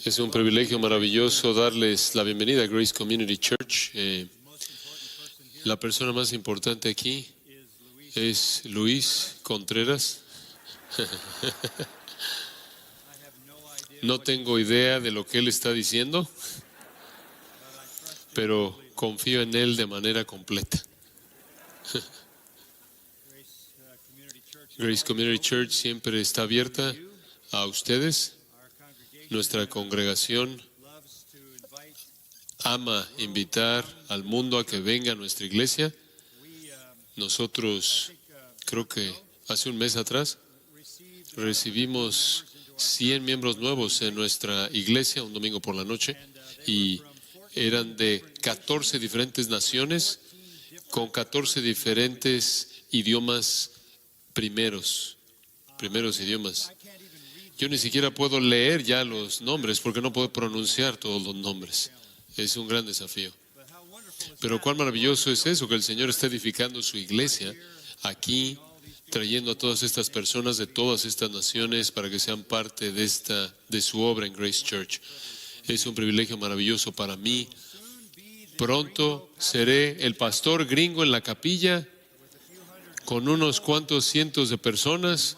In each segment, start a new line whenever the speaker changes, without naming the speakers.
Es un privilegio maravilloso darles la bienvenida a Grace Community Church. La persona más importante aquí es Luis Contreras. No tengo idea de lo que él está diciendo, pero confío en él de manera completa. Grace Community Church siempre está abierta a ustedes. Nuestra congregación ama invitar al mundo a que venga a nuestra iglesia. Nosotros, creo que hace un mes atrás, recibimos 100 miembros nuevos en nuestra iglesia un domingo por la noche, y eran de 14 diferentes naciones con 14 diferentes idiomas primeros idiomas. Yo ni siquiera puedo leer ya los nombres porque no puedo pronunciar todos los nombres. Es un gran desafío. Pero cuán maravilloso es eso, que el Señor está edificando su iglesia aquí, trayendo a todas estas personas de todas estas naciones para que sean parte de su obra en Grace Church. Es un privilegio maravilloso para mí. Pronto seré el pastor gringo en la capilla con unos cuantos cientos de personas,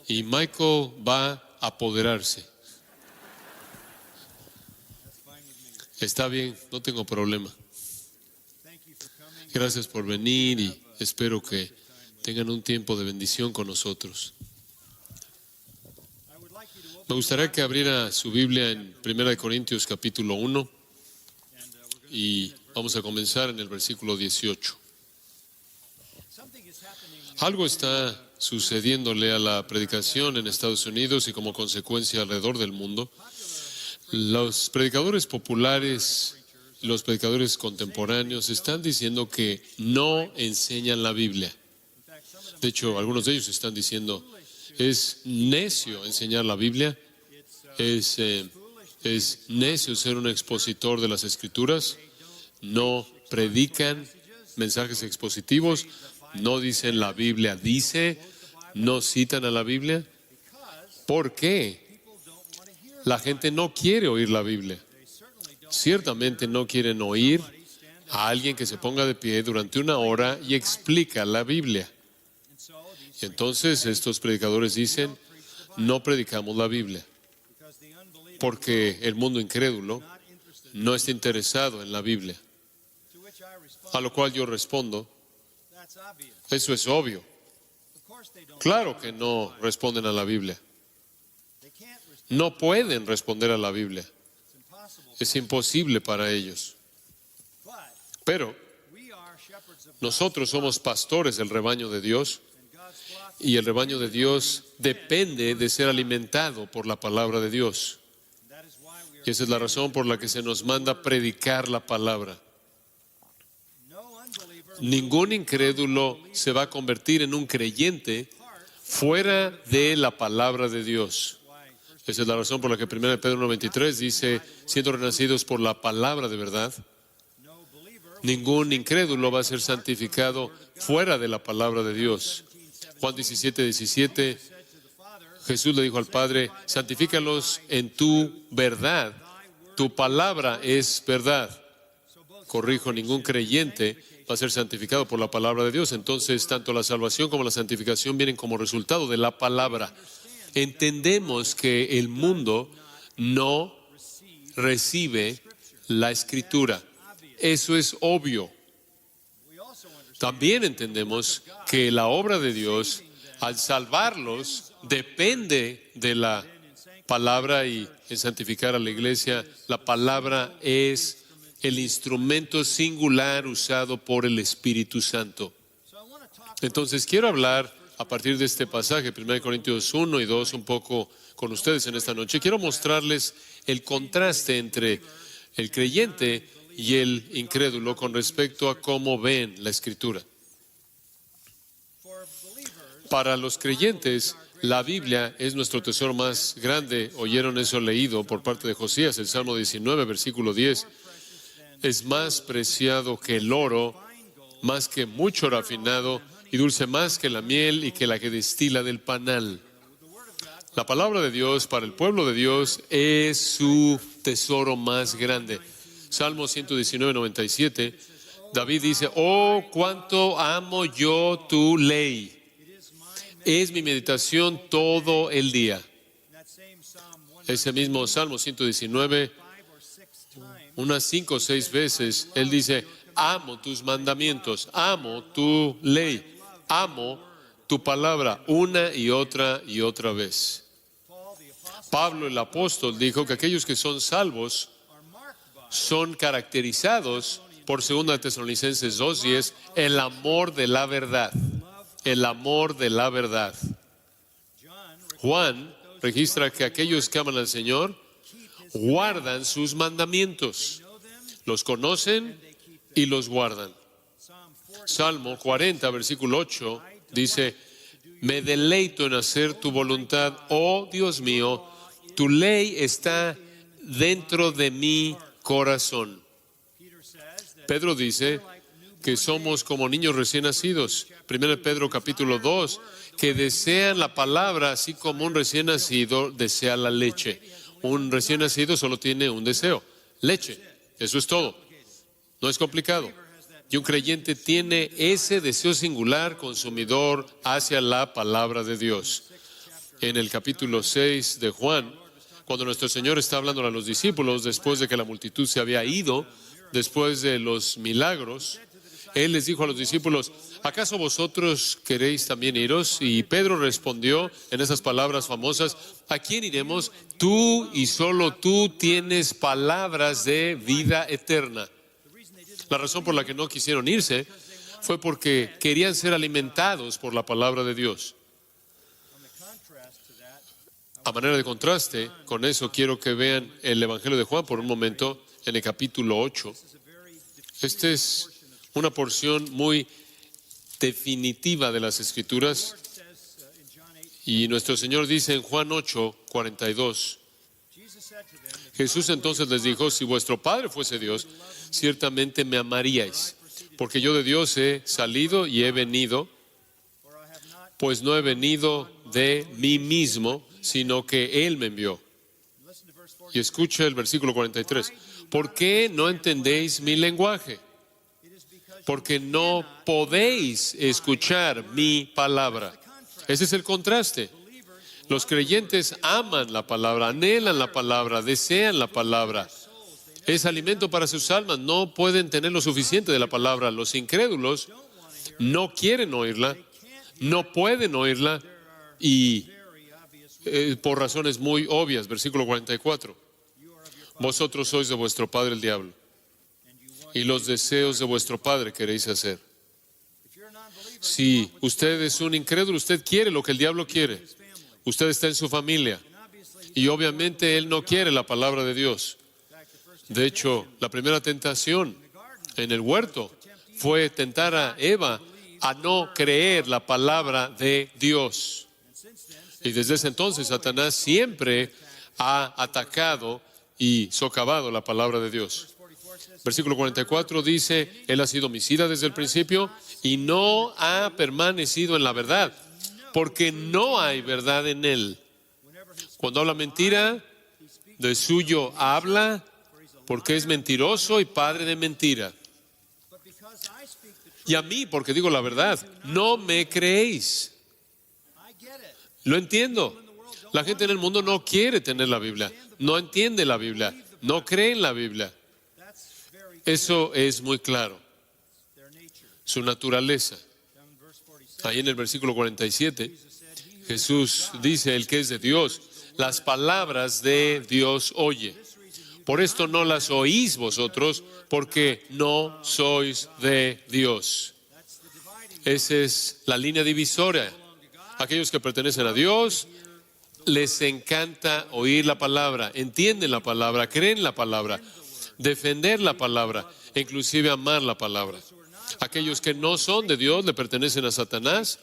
y Michael va a apoderarse. Está bien, no tengo problema. Gracias por venir y espero que tengan un tiempo de bendición con nosotros. Me gustaría que abriera su Biblia en 1 Corintios capítulo 1 y vamos a comenzar en el versículo 18. Algo está sucediéndole a la predicación en Estados Unidos y como consecuencia alrededor del mundo. Los predicadores populares, los predicadores contemporáneos están diciendo que no enseñan la Biblia. De hecho, algunos de ellos están diciendo, es necio enseñar la Biblia, es necio ser un expositor de las Escrituras, no predican mensajes expositivos, no dicen la Biblia dice, no citan a la Biblia. ¿Por qué? La gente no quiere oír la Biblia. Ciertamente no quieren oír a alguien que se ponga de pie durante una hora y explica la Biblia. Y entonces estos predicadores dicen, no predicamos la Biblia, porque el mundo incrédulo no está interesado en la Biblia. A lo cual yo respondo, eso es obvio. Claro que no responden a la Biblia. No pueden responder a la Biblia. Es imposible para ellos. Pero nosotros somos pastores del rebaño de Dios, y el rebaño de Dios depende de ser alimentado por la palabra de Dios. Y esa es la razón por la que se nos manda predicar la palabra. Ningún incrédulo se va a convertir en un creyente fuera de la palabra de Dios. Esa es la razón por la que 1 Pedro 1:23 dice, siendo renacidos por la palabra de verdad. Ningún incrédulo va a ser santificado fuera de la palabra de Dios. Juan 17:17, Jesús le dijo al Padre, santifícalos en tu verdad. Tu palabra es verdad. Corrijo, ningún creyente va a ser santificado por la palabra de Dios. Entonces, tanto la salvación como la santificación vienen como resultado de la palabra. Entendemos que el mundo no recibe la Escritura. Eso es obvio. También entendemos que la obra de Dios, al salvarlos, depende de la palabra, y en santificar a la iglesia, la palabra es el instrumento singular usado por el Espíritu Santo. Entonces, quiero hablar a partir de este pasaje, 1 Corintios 1 y 2, un poco con ustedes en esta noche. Quiero mostrarles el contraste entre el creyente y el incrédulo con respecto a cómo ven la Escritura. Para los creyentes, la Biblia es nuestro tesoro más grande. Oyeron eso leído por parte de Josías, el Salmo 19, versículo 10. Es más preciado que el oro, más que mucho rafinado, y dulce más que la miel y que la que destila del panal. La palabra de Dios para el pueblo de Dios es su tesoro más grande. Salmo 119, 97, David dice, oh, cuánto amo yo tu ley. Es mi meditación todo el día. Ese mismo Salmo 119, unas 5 o 6 veces, él dice, amo tus mandamientos, amo tu ley, amo tu palabra, una y otra vez. Pablo el apóstol dijo que aquellos que son salvos son caracterizados por 2 Tesalonicenses 2:10, el amor de la verdad. El amor de la verdad. Juan registra que aquellos que aman al Señor guardan sus mandamientos. Los conocen y los guardan. Salmo 40, versículo 8, dice, me deleito en hacer tu voluntad, oh Dios mío, tu ley está dentro de mi corazón. Pedro dice que somos como niños recién nacidos. 1 Pedro capítulo 2, que desean la palabra así como un recién nacido desea la leche. Un recién nacido solo tiene un deseo, leche. Eso es todo. No es complicado. Y un creyente tiene ese deseo singular consumidor hacia la palabra de Dios. En el capítulo 6 de Juan, cuando nuestro Señor está hablando a los discípulos, después de que la multitud se había ido, después de los milagros, Él les dijo a los discípulos, ¿acaso vosotros queréis también iros? Y Pedro respondió en esas palabras famosas, ¿a quién iremos? Tú y solo tú tienes palabras de vida eterna. La razón por la que no quisieron irse fue porque querían ser alimentados por la palabra de Dios. A manera de contraste, con eso quiero que vean el Evangelio de Juan por un momento, en el capítulo 8. Esta es una porción muy definitiva de las Escrituras. Y nuestro Señor dice en Juan 8, 42, Jesús entonces les dijo, si vuestro Padre fuese Dios, ciertamente me amaríais, porque yo de Dios he salido y he venido, pues no he venido de mí mismo, sino que Él me envió. Y escucha el versículo 43. ¿Por qué no entendéis mi lenguaje? Porque no podéis escuchar mi palabra. Ese es el contraste. Los creyentes aman la palabra, anhelan la palabra, desean la palabra. Es alimento para sus almas, no pueden tener lo suficiente de la palabra. Los incrédulos no quieren oírla, no pueden oírla y por razones muy obvias. Versículo 44. Vosotros sois de vuestro padre el diablo, y los deseos de vuestro padre queréis hacer. Si usted es un incrédulo, usted quiere lo que el diablo quiere. Usted está en su familia, y obviamente él no quiere la palabra de Dios. De hecho, la primera tentación en el huerto fue tentar a Eva a no creer la palabra de Dios. Y desde ese entonces Satanás siempre ha atacado y socavado la palabra de Dios. Versículo 44 dice, Él ha sido homicida desde el principio y no ha permanecido en la verdad, porque no hay verdad en Él. Cuando habla mentira, de suyo habla, porque es mentiroso y padre de mentira. Y a mí, porque digo la verdad, no me creéis. Lo entiendo. La gente en el mundo no quiere tener la Biblia, no entiende la Biblia, no cree en la Biblia. Eso es muy claro. Su naturaleza. Ahí en el versículo 47, Jesús dice, el que es de Dios, las palabras de Dios oye. Por esto no las oís vosotros, porque no sois de Dios. Esa es la línea divisoria. Aquellos que pertenecen a Dios, les encanta oír la palabra, entienden la palabra, creen la palabra, defender la palabra, e inclusive amar la palabra. Aquellos que no son de Dios, le pertenecen a Satanás,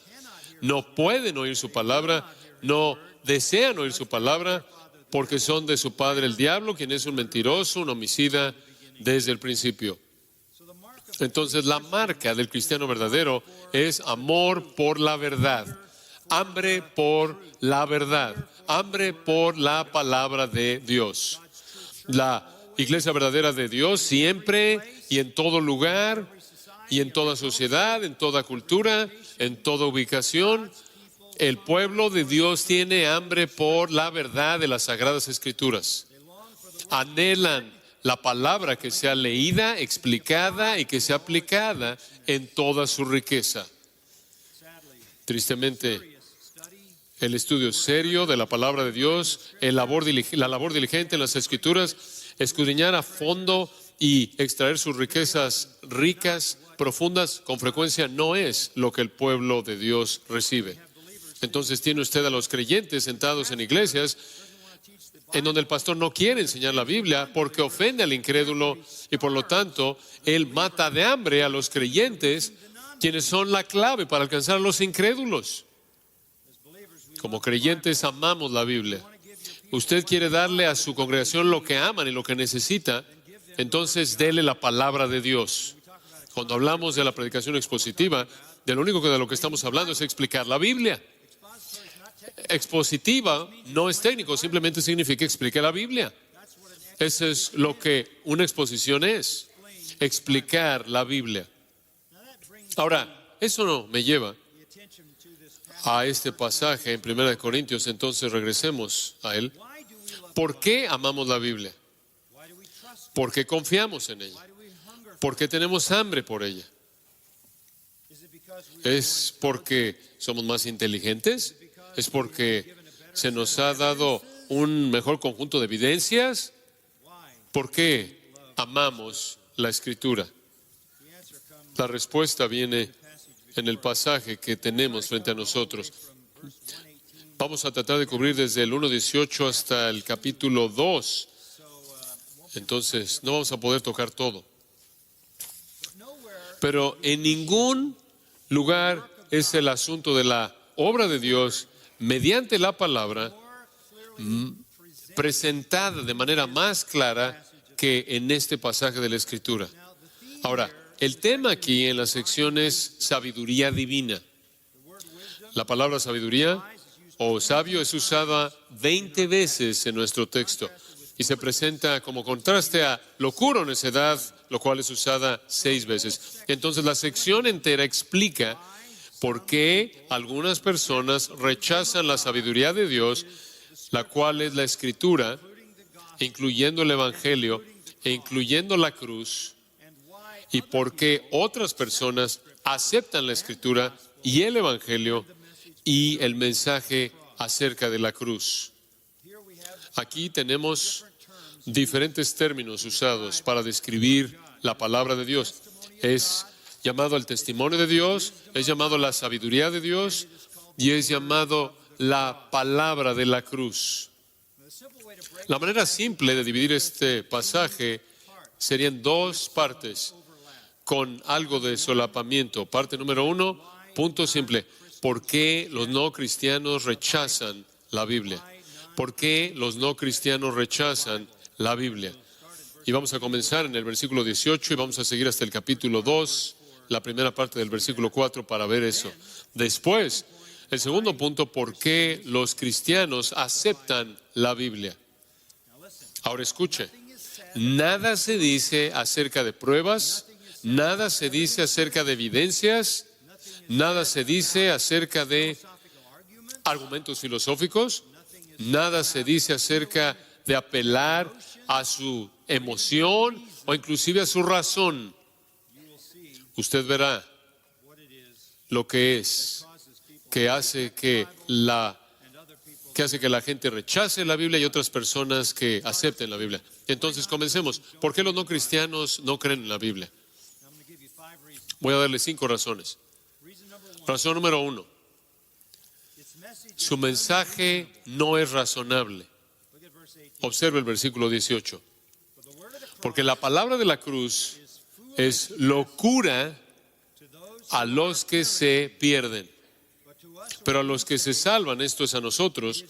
no pueden oír su palabra, no desean oír su palabra, porque son de su padre el diablo, quien es un mentiroso, un homicida desde el principio. Entonces la marca del cristiano verdadero es amor por la verdad, hambre por la verdad, hambre por la palabra de Dios. La iglesia verdadera de Dios siempre y en todo lugar y en toda sociedad, en toda cultura, en toda ubicación, el pueblo de Dios tiene hambre por la verdad de las Sagradas Escrituras. Anhelan la palabra que sea leída, explicada y que sea aplicada en toda su riqueza. Tristemente, el estudio serio de la palabra de Dios, la labor diligente en las Escrituras, escudriñar a fondo y extraer sus riquezas ricas, profundas, con frecuencia no es lo que el pueblo de Dios recibe. Entonces tiene usted a los creyentes sentados en iglesias en donde el pastor no quiere enseñar la Biblia porque ofende al incrédulo y por lo tanto él mata de hambre a los creyentes, quienes son la clave para alcanzar a los incrédulos. Como creyentes amamos la Biblia. Usted quiere darle a su congregación lo que aman y lo que necesita, entonces dele la palabra de Dios. Cuando hablamos de la predicación expositiva, de lo que estamos hablando es explicar la Biblia. Expositiva no es técnico, simplemente significa explicar la Biblia. Eso es lo que una exposición es, explicar la Biblia. Ahora, eso no me lleva a este pasaje en 1 Corintios, entonces regresemos a él. ¿Por qué amamos la Biblia? ¿Por qué confiamos en ella? ¿Por qué tenemos hambre por ella? ¿Es porque somos más inteligentes? ¿Es porque se nos ha dado un mejor conjunto de evidencias? ¿Por qué amamos la Escritura? La respuesta viene en el pasaje que tenemos frente a nosotros. Vamos a tratar de cubrir desde el 1:18 hasta el capítulo 2. Entonces, no vamos a poder tocar todo. Pero en ningún lugar es el asunto de la obra de Dios mediante la palabra presentada de manera más clara que en este pasaje de la Escritura. Ahora, el tema aquí en la sección es sabiduría divina. La palabra sabiduría o sabio es usada 20 veces en nuestro texto y se presenta como contraste a locura o necedad, lo cual es usada 6 veces. Entonces la sección entera explica por qué algunas personas rechazan la sabiduría de Dios, la cual es la Escritura, incluyendo el Evangelio e incluyendo la cruz, y por qué otras personas aceptan la Escritura y el Evangelio y el mensaje acerca de la cruz. Aquí tenemos diferentes términos usados para describir la palabra de Dios. Es llamado el testimonio de Dios, es llamado la sabiduría de Dios y es llamado la palabra de la cruz. La manera simple de dividir este pasaje sería en 2 partes con algo de solapamiento. Parte número 1, punto simple. ¿Por qué los no cristianos rechazan la Biblia? ¿Por qué los no cristianos rechazan la Biblia? Y vamos a comenzar en el versículo 18 y vamos a seguir hasta el capítulo 2, la primera parte del versículo 4 para ver eso. Después, el segundo punto, ¿por qué los cristianos aceptan la Biblia? Ahora escuche, nada se dice acerca de pruebas, nada se dice acerca de evidencias, nada se dice acerca de argumentos filosóficos, nada se dice acerca de apelar a su emoción o inclusive a su razón. Usted verá lo que es, que hace que la gente rechace la Biblia y otras personas que acepten la Biblia. Entonces comencemos. ¿Por qué los no cristianos no creen en la Biblia? Voy a darle 5 razones. Razón número 1. Su mensaje no es razonable. Observe el versículo 18. Porque la palabra de la cruz es locura a los que se pierden. Pero a los que se salvan, esto es a nosotros,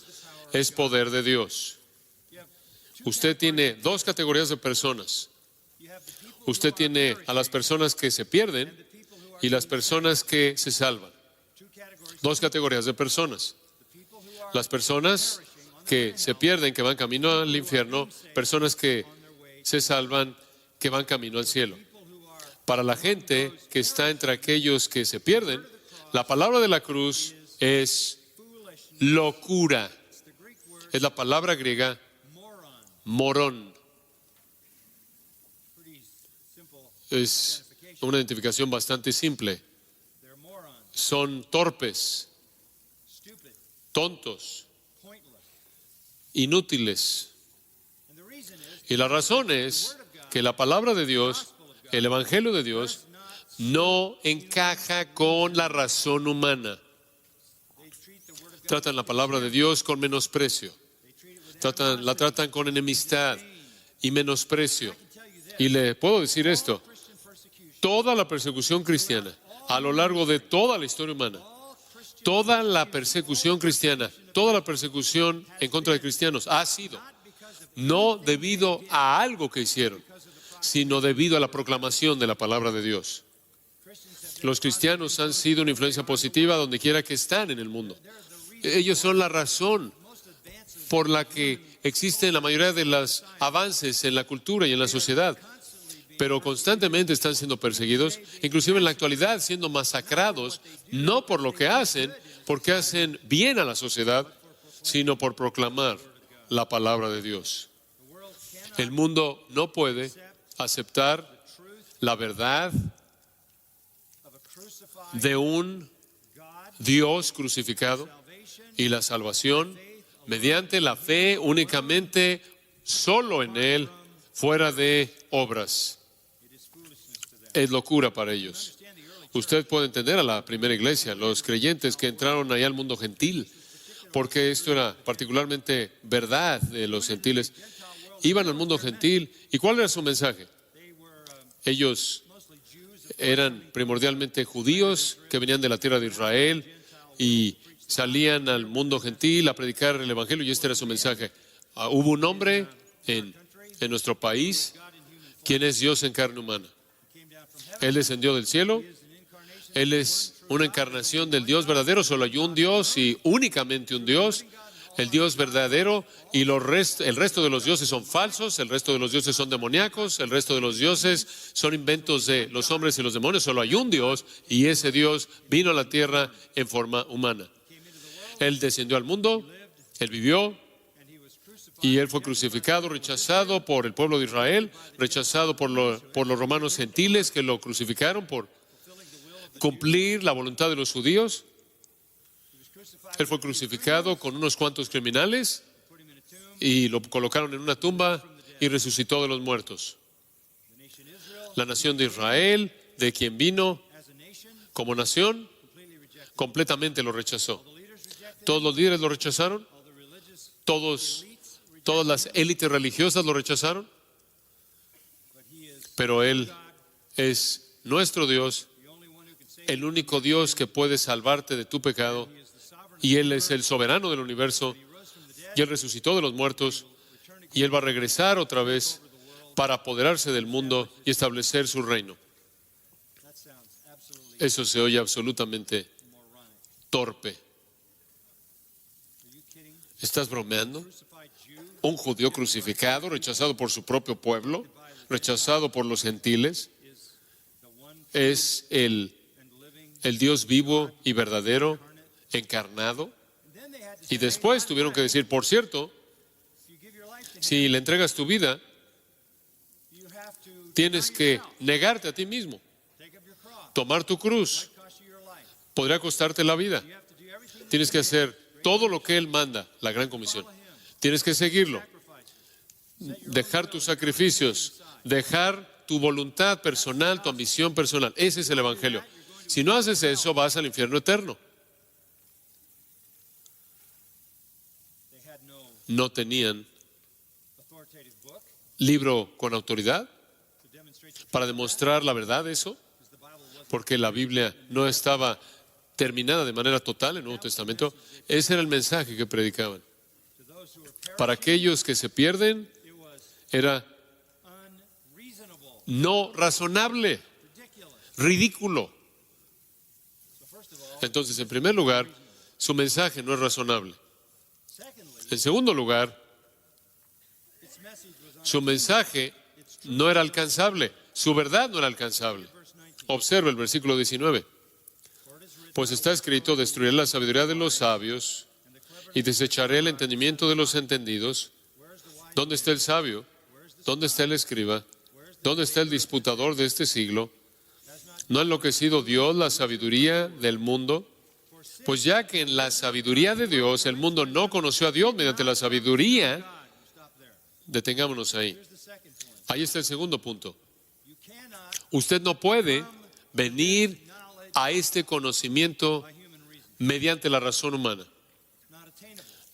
es poder de Dios. Usted tiene 2 categorías de personas. Usted tiene a las personas que se pierden y las personas que se salvan. Dos categorías de personas. Las personas que se pierden, que van camino al infierno, personas que se salvan, que van camino al cielo. Para la gente que está entre aquellos que se pierden, la palabra de la cruz es locura. Es la palabra griega morón. Es una identificación bastante simple. Son torpes, tontos, inútiles. Y la razón es que la palabra de Dios, el Evangelio de Dios, no encaja con la razón humana. Tratan la palabra de Dios con menosprecio. La tratan con enemistad y menosprecio. Y le puedo decir esto: toda la persecución cristiana, a lo largo de toda la historia humana, toda la persecución cristiana, toda la persecución en contra de cristianos ha sido no debido a algo que hicieron, sino debido a la proclamación de la palabra de Dios. Los cristianos han sido una influencia positiva donde quiera que están en el mundo. Ellos son la razón por la que existen la mayoría de los avances en la cultura y en la sociedad, pero constantemente están siendo perseguidos, inclusive en la actualidad siendo masacrados, no por lo que hacen, porque hacen bien a la sociedad, sino por proclamar la palabra de Dios. El mundo no puede aceptar la verdad de un Dios crucificado y la salvación mediante la fe únicamente, solo en Él, fuera de obras. Es locura para ellos. Usted puede entender a la primera iglesia, los creyentes que entraron allá al mundo gentil, porque esto era particularmente verdad de los gentiles. Iban al mundo gentil, ¿y cuál era su mensaje? Ellos eran primordialmente judíos que venían de la tierra de Israel y salían al mundo gentil a predicar el Evangelio, y este era su mensaje. Hubo un hombre en nuestro país quien es Dios en carne humana. Él descendió del cielo. Él es una encarnación del Dios verdadero. Solo hay un Dios y únicamente un Dios, el Dios verdadero, y el resto de los dioses son falsos, el resto de los dioses son demoníacos, el resto de los dioses son inventos de los hombres y los demonios. Solo hay un Dios, y ese Dios vino a la tierra en forma humana. Él descendió al mundo, Él vivió, y Él fue crucificado, rechazado por el pueblo de Israel, rechazado por los romanos gentiles que lo crucificaron por cumplir la voluntad de los judíos. Él fue crucificado con unos cuantos criminales y lo colocaron en una tumba y resucitó de los muertos. La nación de Israel, de quien vino como nación, completamente lo rechazó. Todos los líderes lo rechazaron, todas las élites religiosas lo rechazaron, pero Él es nuestro Dios, el único Dios que puede salvarte de tu pecado, y Él es el soberano del universo, y Él resucitó de los muertos, y Él va a regresar otra vez para apoderarse del mundo y establecer su reino. Eso se oye absolutamente torpe. ¿Estás bromeando? Un judío crucificado, rechazado por su propio pueblo, rechazado por los gentiles, es el Dios vivo y verdadero, encarnado. Y después tuvieron que decir, por cierto, si le entregas tu vida, tienes que negarte a ti mismo, tomar tu cruz. Podría costarte la vida. Tienes que hacer todo lo que Él manda, la gran comisión. Tienes que seguirlo, dejar tus sacrificios, dejar tu voluntad personal, tu ambición personal. Ese es el Evangelio. Si no haces eso, vas al infierno eterno. No tenían libro con autoridad para demostrar la verdad de eso, porque la Biblia no estaba terminada de manera total en el Nuevo Testamento. Ese era el mensaje que predicaban. Para aquellos que se pierden, era no razonable, ridículo. Entonces, en primer lugar, su mensaje no es razonable. En segundo lugar, su mensaje no era alcanzable, su verdad no era alcanzable. Observa el versículo 19. Pues está escrito, destruiré la sabiduría de los sabios y desecharé el entendimiento de los entendidos. ¿Dónde está el sabio? ¿Dónde está el escriba? ¿Dónde está el disputador de este siglo? ¿No ha enloquecido Dios la sabiduría del mundo? Pues ya que en la sabiduría de Dios el mundo no conoció a Dios mediante la sabiduría, detengámonos ahí. Ahí está el segundo punto. Usted no puede venir a este conocimiento mediante la razón humana.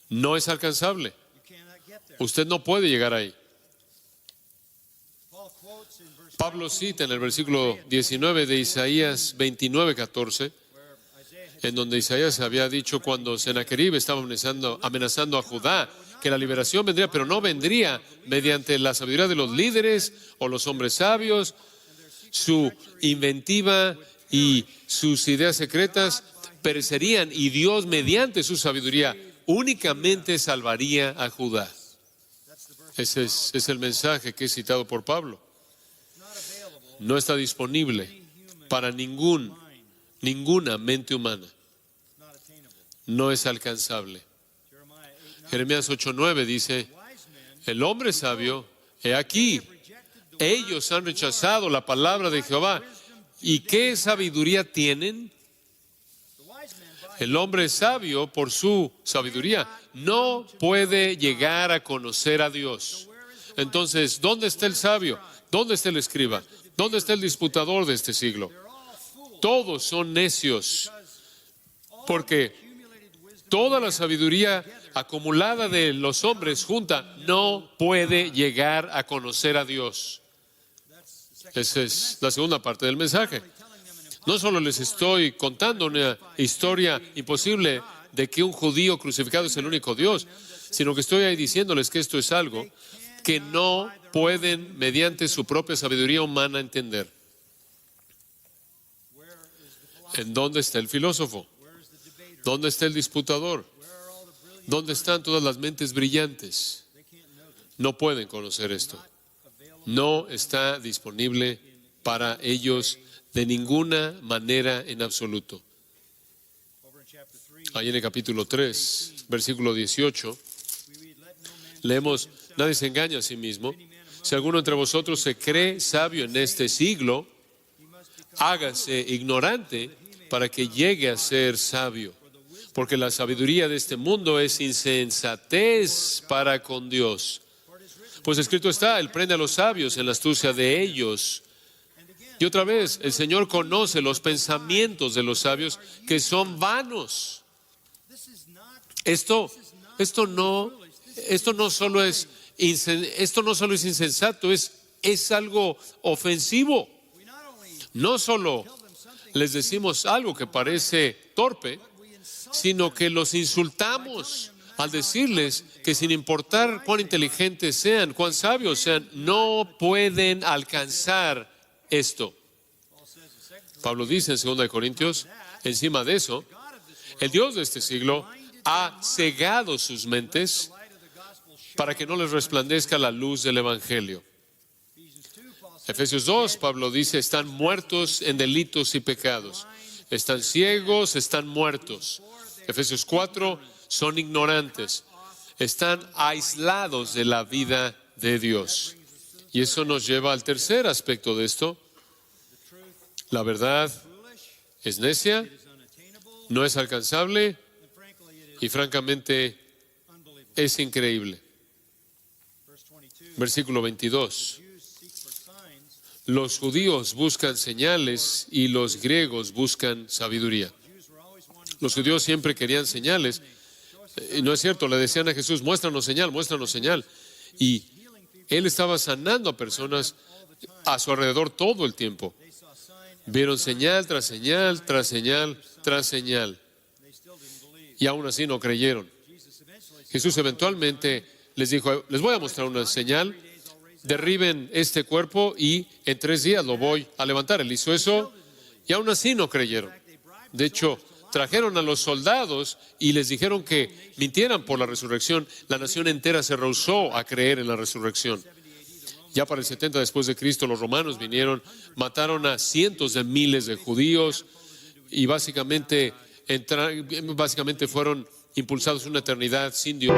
No es alcanzable. Usted no puede llegar ahí. Pablo cita en el versículo 19 de Isaías 29:14, en donde Isaías había dicho cuando Sennacherib estaba amenazando a Judá, que la liberación vendría, pero no vendría mediante la sabiduría de los líderes o los hombres sabios, su inventiva y sus ideas secretas perecerían, y Dios mediante su sabiduría únicamente salvaría a Judá. Ese es el mensaje que es citado por Pablo. No está disponible para ninguna mente humana. No es alcanzable. Jeremías 8:9 dice, el hombre sabio, he aquí, ellos han rechazado la palabra de Jehová. ¿Y qué sabiduría tienen? El hombre sabio, por su sabiduría, no puede llegar a conocer a Dios. Entonces, ¿dónde está el sabio? ¿Dónde está el escriba? ¿Dónde está el disputador de este siglo? Todos son necios, porque toda la sabiduría acumulada de los hombres junta no puede llegar a conocer a Dios. Esa es la segunda parte del mensaje. No solo les estoy contando una historia imposible de que un judío crucificado es el único Dios, sino que estoy ahí diciéndoles que esto es algo que no pueden, mediante su propia sabiduría humana, entender. ¿En dónde está el filósofo? ¿Dónde está el disputador? ¿Dónde están todas las mentes brillantes? No pueden conocer esto. No está disponible para ellos de ninguna manera en absoluto. Ahí en el capítulo 3, versículo 18, leemos, nadie se engaña a sí mismo. Si alguno entre vosotros se cree sabio en este siglo, hágase ignorante para que llegue a ser sabio. Porque la sabiduría de este mundo es insensatez para con Dios. Pues escrito está, Él prende a los sabios en la astucia de ellos. Y otra vez, el Señor conoce los pensamientos de los sabios que son vanos. Esto no solo es insensato, es algo ofensivo. No solo les decimos algo que parece torpe, sino que los insultamos al decirles que sin importar cuán inteligentes sean, cuán sabios sean, no pueden alcanzar esto. Pablo dice en 2 Corintios, encima de eso, el Dios de este siglo ha cegado sus mentes para que no les resplandezca la luz del Evangelio. Efesios 2, Pablo dice, están muertos en delitos y pecados. Están ciegos, están muertos. Efesios 4, son ignorantes. Están aislados de la vida de Dios. Y eso nos lleva al tercer aspecto de esto. La verdad es necia, no es alcanzable y francamente es increíble. Versículo 22. Los judíos buscan señales y los griegos buscan sabiduría. Los judíos siempre querían señales. Y no es cierto, le decían a Jesús, muéstranos señal, muéstranos señal. Y Él estaba sanando a personas a su alrededor todo el tiempo. Vieron señal tras señal, tras señal, tras señal. Y aún así no creyeron. Jesús eventualmente les dijo, les voy a mostrar una señal. Derriben este cuerpo y en 3 días lo voy a levantar. Él hizo eso y aún así no creyeron. De hecho, trajeron a los soldados y les dijeron que mintieran por la resurrección, la nación entera se rehusó a creer en la resurrección. Ya para el 70 después de Cristo, los romanos vinieron, mataron a cientos de miles de judíos y básicamente fueron impulsados a una eternidad sin Dios.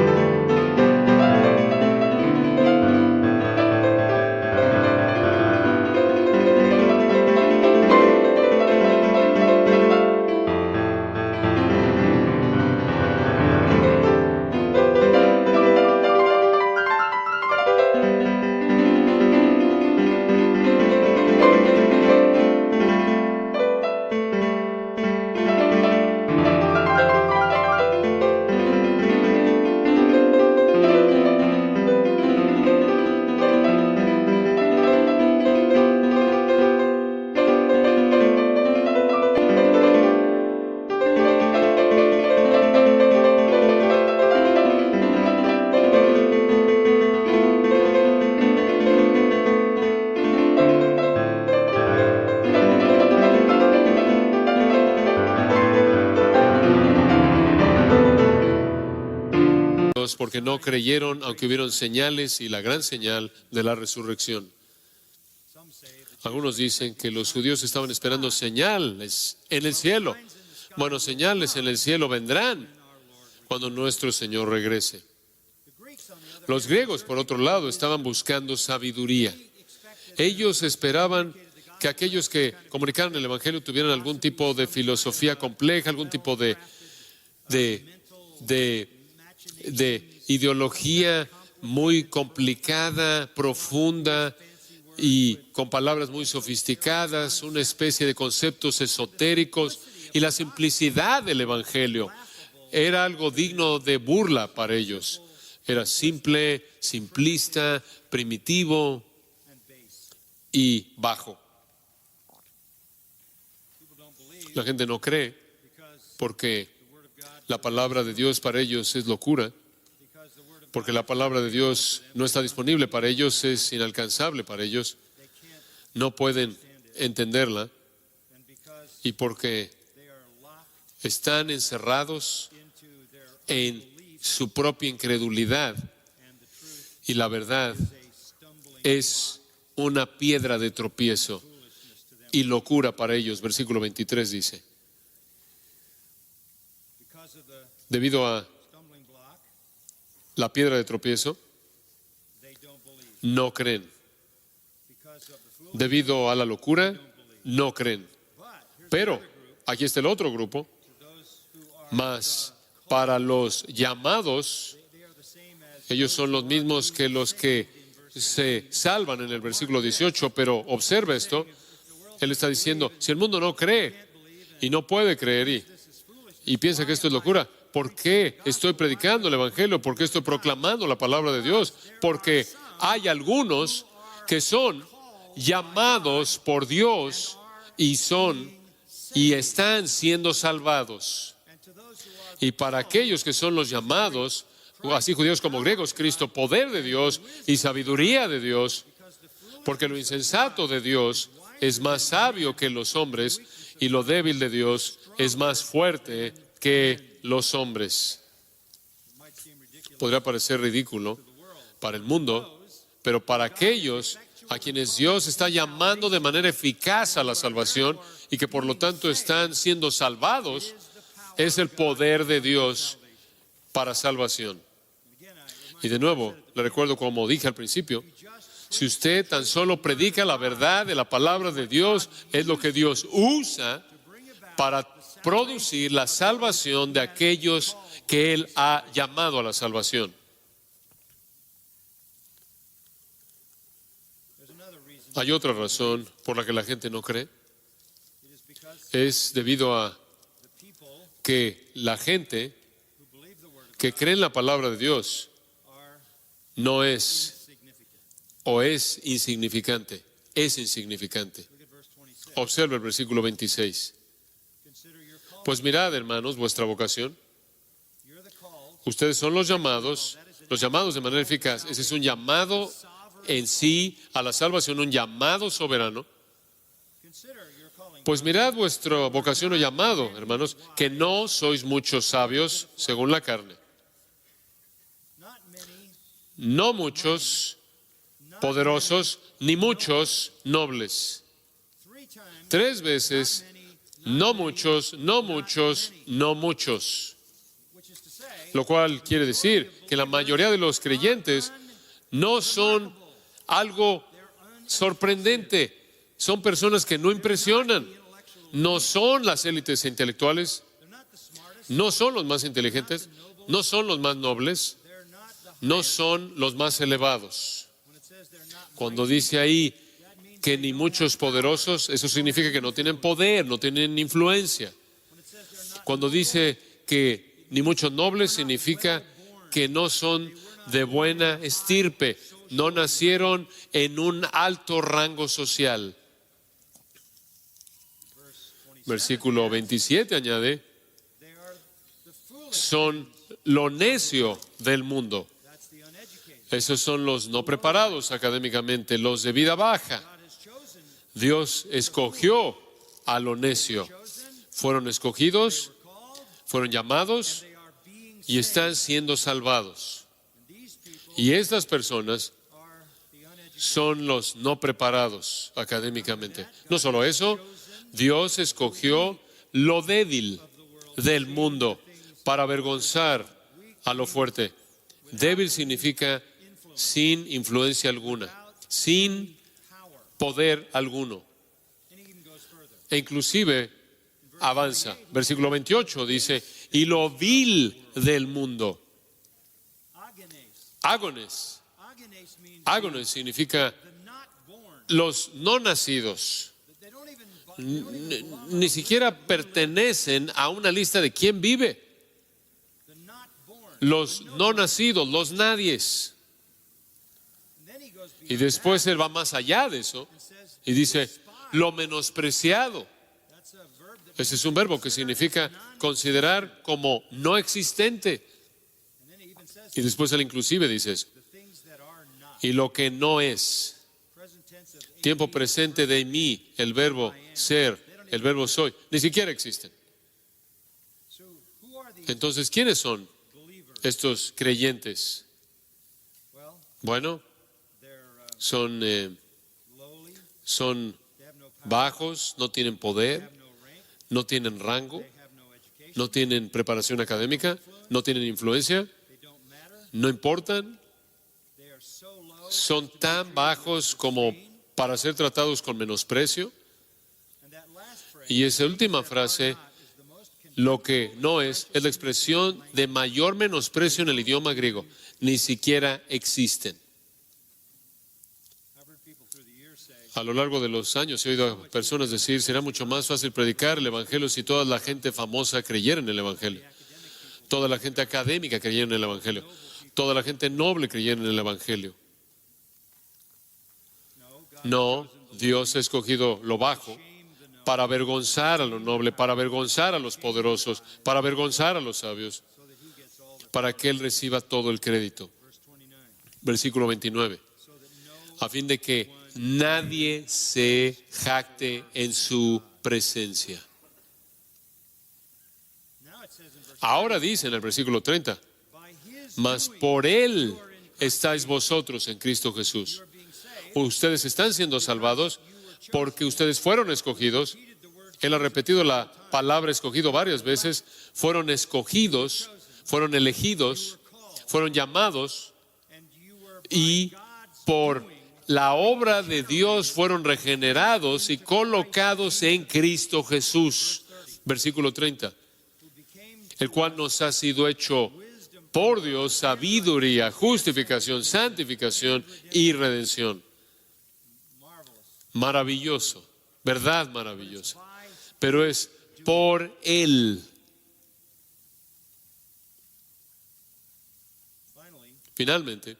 Porque no creyeron, aunque hubieron señales y la gran señal de la resurrección. Algunos dicen que los judíos estaban esperando señales en el cielo. Bueno, señales en el cielo vendrán cuando nuestro Señor regrese. Los griegos, por otro lado, estaban buscando sabiduría. Ellos esperaban que aquellos que comunicaran el Evangelio tuvieran algún tipo de filosofía compleja, algún tipo de ideología muy complicada, profunda y con palabras muy sofisticadas, una especie de conceptos esotéricos, y la simplicidad del Evangelio era algo digno de burla para ellos. Era simple, simplista, primitivo y bajo. La gente no cree porque la palabra de Dios para ellos es locura, porque la palabra de Dios no está disponible para ellos, es inalcanzable para ellos, no pueden entenderla, y porque están encerrados en su propia incredulidad, y la verdad es una piedra de tropiezo y locura para ellos. Versículo 23 dice: debido a la piedra de tropiezo, no creen. Debido a la locura, no creen. Pero aquí está el otro grupo. Mas para los llamados, ellos son los mismos que los que se salvan en el versículo 18, pero observa esto. Él está diciendo, si el mundo no cree y no puede creer y piensa que esto es locura, ¿por qué estoy predicando el Evangelio? ¿Por qué estoy proclamando la palabra de Dios? Porque hay algunos que son llamados por Dios y están siendo salvados. Y para aquellos que son los llamados, así judíos como griegos, Cristo, poder de Dios y sabiduría de Dios, porque lo insensato de Dios es más sabio que los hombres y lo débil de Dios es más fuerte que los hombres. Podría parecer ridículo para el mundo, pero para aquellos a quienes Dios está llamando de manera eficaz a la salvación y que por lo tanto están siendo salvados, es el poder de Dios para salvación. Y de nuevo, le recuerdo como dije al principio, si usted tan solo predica la verdad de la palabra de Dios, es lo que Dios usa para producir la salvación de aquellos que Él ha llamado a la salvación. Hay otra razón por la que la gente no cree. Es debido a que la gente que cree en la palabra de Dios no es o es insignificante. Es insignificante. Observa el versículo 26. Pues mirad, hermanos, vuestra vocación. Ustedes son los llamados de manera eficaz. Ese es un llamado en sí a la salvación, un llamado soberano. Pues mirad vuestra vocación o llamado, hermanos, que no sois muchos sabios según la carne. No muchos poderosos, ni muchos nobles. 3 veces, no muchos, no muchos, no muchos. Lo cual quiere decir que la mayoría de los creyentes no son algo sorprendente. Son personas que no impresionan. No son las élites intelectuales. No son los más inteligentes. No son los más nobles. No son los más elevados. Cuando dice ahí que ni muchos poderosos, eso significa que no tienen poder, no tienen influencia. Cuando dice que ni muchos nobles, significa que no son de buena estirpe, no nacieron en un alto rango social. Versículo 27 añade, son lo necio del mundo. Esos son los no preparados académicamente, los de vida baja. Dios escogió a lo necio. Fueron escogidos, fueron llamados y están siendo salvados. Y estas personas son los no preparados académicamente. No solo eso, Dios escogió lo débil del mundo para avergonzar a lo fuerte. Débil significa sin influencia alguna, sin poder alguno. E inclusive avanza. Versículo 28 dice, y lo vil del mundo. Ágones. Ágones significa los no nacidos. Ni siquiera pertenecen a una lista de quién vive. Los no nacidos, los nadies. Y después él va más allá de eso y dice, lo menospreciado. Ese es un verbo que significa considerar como no existente. Y después él inclusive dice eso. Y lo que no es. Tiempo presente de mí, el verbo ser, el verbo soy, ni siquiera existen. Entonces, ¿quiénes son estos creyentes? Bueno, son bajos, no tienen poder, no tienen rango, no tienen preparación académica, no tienen influencia, no importan, son tan bajos como para ser tratados con menosprecio. Y esa última frase, lo que no es la expresión de mayor menosprecio en el idioma griego, ni siquiera existen. A lo largo de los años he oído a personas decir, será mucho más fácil predicar el Evangelio si toda la gente famosa creyera en el Evangelio, toda la gente académica creyera en el Evangelio, toda la gente noble creyera en el Evangelio. No, Dios ha escogido lo bajo para avergonzar a lo noble, para avergonzar a los poderosos, para avergonzar a los sabios, para que Él reciba todo el crédito. Versículo 29. A fin de que nadie se jacte en su presencia. Ahora dice en el versículo 30, mas por Él estáis vosotros en Cristo Jesús. Ustedes están siendo salvados porque ustedes fueron escogidos. Él ha repetido la palabra escogido varias veces. Fueron escogidos, fueron elegidos, fueron llamados y por la obra de Dios fueron regenerados y colocados en Cristo Jesús. Versículo 30. El cual nos ha sido hecho por Dios sabiduría, justificación, santificación y redención. Maravilloso, verdad maravillosa. Pero es por Él. Finalmente,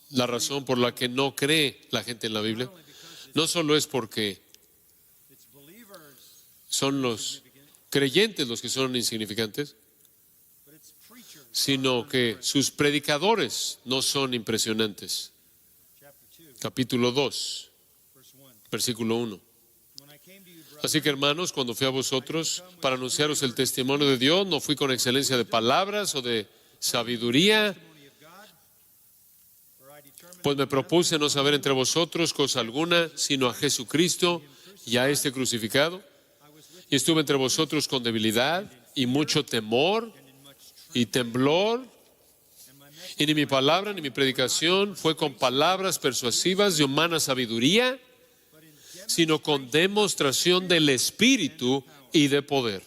la razón por la que no cree la gente en la Biblia no solo es porque son los creyentes los que son insignificantes, sino que sus predicadores no son impresionantes. Capítulo 2, Versículo 1. Así que, hermanos, cuando fui a vosotros para anunciaros el testimonio de Dios, no fui con excelencia de palabras o de sabiduría, pues me propuse no saber entre vosotros cosa alguna, sino a Jesucristo y a este crucificado. Y estuve entre vosotros con debilidad y mucho temor y temblor. Y ni mi palabra ni mi predicación fue con palabras persuasivas de humana sabiduría, sino con demostración del Espíritu y de poder.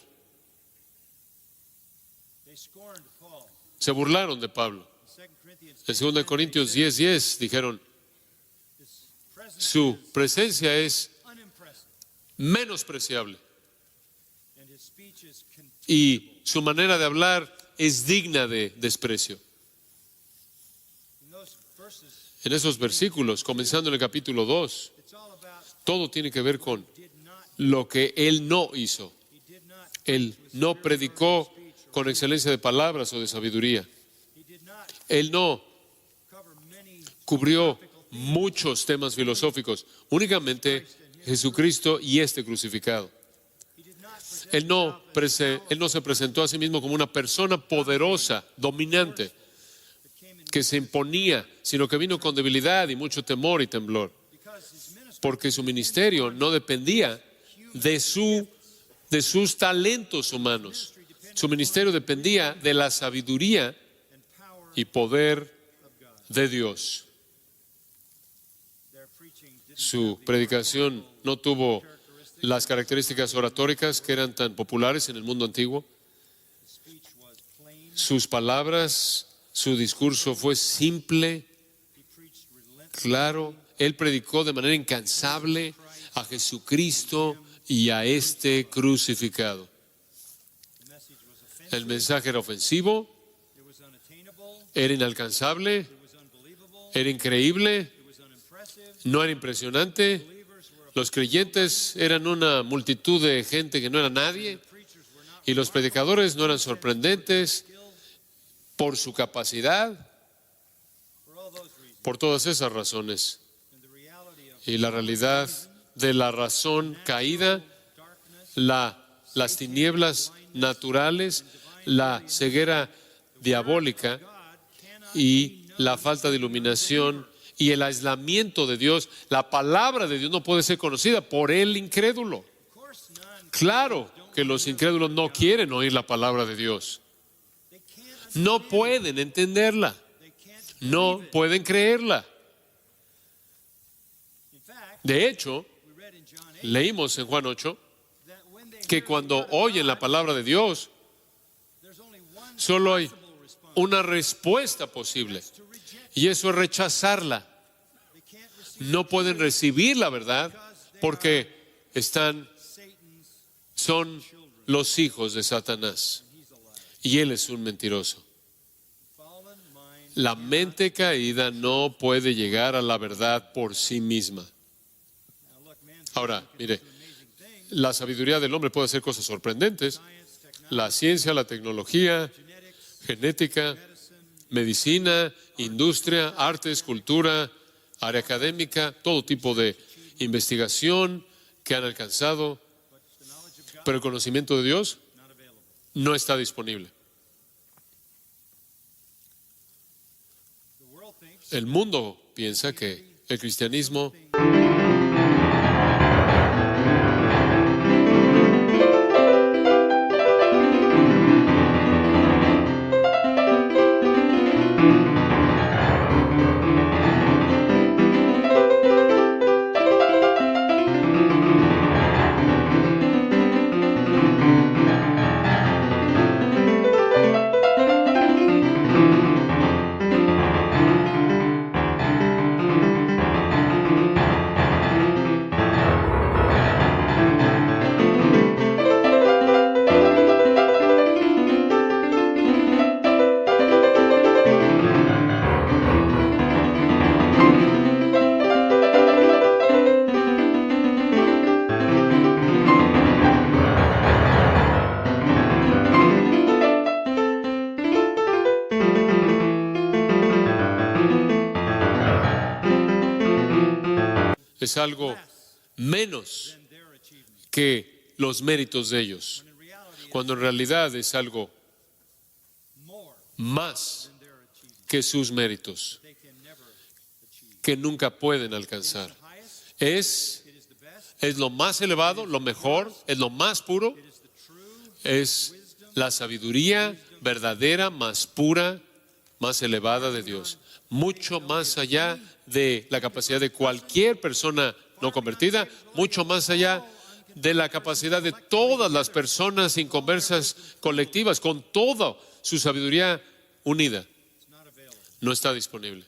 Se burlaron de Pablo. En 2 Corintios 10:10 dijeron, su presencia es menospreciable y su manera de hablar es digna de desprecio. En esos versículos, comenzando en el capítulo 2, todo tiene que ver con lo que él no hizo. Él no predicó con excelencia de palabras o de sabiduría. Él no cubrió muchos temas filosóficos, únicamente Jesucristo y este crucificado. Él no se presentó a sí mismo como una persona poderosa, dominante, que se imponía, sino que vino con debilidad y mucho temor y temblor. Porque su ministerio no dependía de sus talentos humanos. Su ministerio dependía de la sabiduría y poder de Dios. Su predicación no tuvo las características oratóricas que eran tan populares en el mundo antiguo. Sus palabras, su discurso fue simple, claro. Él predicó de manera incansable a Jesucristo y a este crucificado. El mensaje era ofensivo, era inalcanzable, era increíble, no era impresionante. Los creyentes eran una multitud de gente que no era nadie, y los predicadores no eran sorprendentes por su capacidad, por todas esas razones. Y la realidad de la razón caída, las tinieblas naturales, la ceguera diabólica y la falta de iluminación y el aislamiento de Dios, la palabra de Dios no puede ser conocida por el incrédulo. Claro que los incrédulos no quieren oír la palabra de Dios. No pueden entenderla. No pueden creerla. De hecho, leímos en Juan 8 que cuando oyen la palabra de Dios, solo hay una respuesta posible, y eso es rechazarla. No pueden recibir la verdad porque son los hijos de Satanás, y él es un mentiroso. La mente caída no puede llegar a la verdad por sí misma. Ahora, mire, la sabiduría del hombre puede hacer cosas sorprendentes. La ciencia, la tecnología, genética, medicina, industria, artes, cultura, área académica, todo tipo de investigación que han alcanzado, pero el conocimiento de Dios no está disponible. El mundo piensa que el cristianismo es algo menos que los méritos de ellos, cuando en realidad es algo más que sus méritos, que nunca pueden alcanzar. Es lo más elevado, lo mejor, es lo más puro, es la sabiduría verdadera, más pura, más elevada de Dios, mucho más allá de la capacidad de cualquier persona no convertida, mucho más allá de la capacidad de todas las personas inconversas colectivas, con toda su sabiduría unida. No está disponible.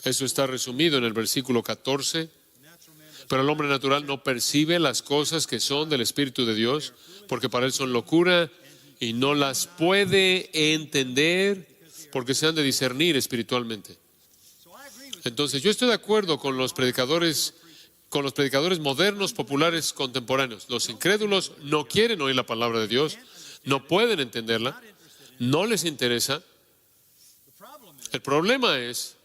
Eso está resumido en el versículo 14. Pero el hombre natural no percibe las cosas que son del Espíritu de Dios, porque para él son locura y no las puede entender porque se han de discernir espiritualmente. Entonces, yo estoy de acuerdo con los predicadores modernos, populares, contemporáneos. Los incrédulos no quieren oír la palabra de Dios, no pueden entenderla, no les interesa. El problema es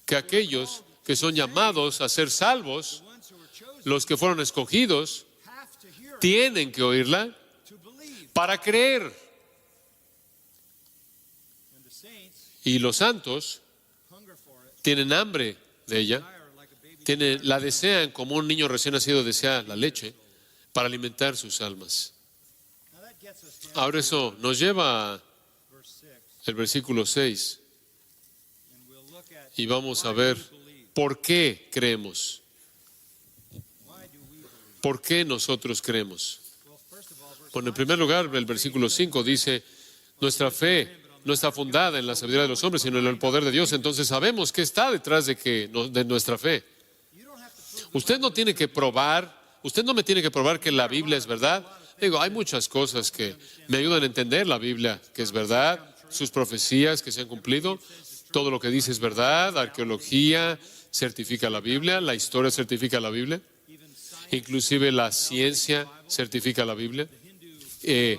que aquellos que son llamados a ser salvos, los que fueron escogidos, tienen que oírla para creer. Y los santos tienen hambre de ella, la desean como un niño recién nacido desea la leche para alimentar sus almas. Ahora eso nos lleva al versículo 6 y vamos a ver por qué creemos. ¿Por qué nosotros creemos? Bueno, en primer lugar, el versículo 5 dice, nuestra fe no está fundada en la sabiduría de los hombres, sino en el poder de Dios. Entonces sabemos qué está detrás de nuestra fe. Usted no me tiene que probar que la Biblia es verdad. Digo, hay muchas cosas que me ayudan a entender la Biblia, que es verdad, sus profecías que se han cumplido, todo lo que dice es verdad, arqueología certifica la Biblia, la historia certifica la Biblia, inclusive la ciencia certifica la Biblia. El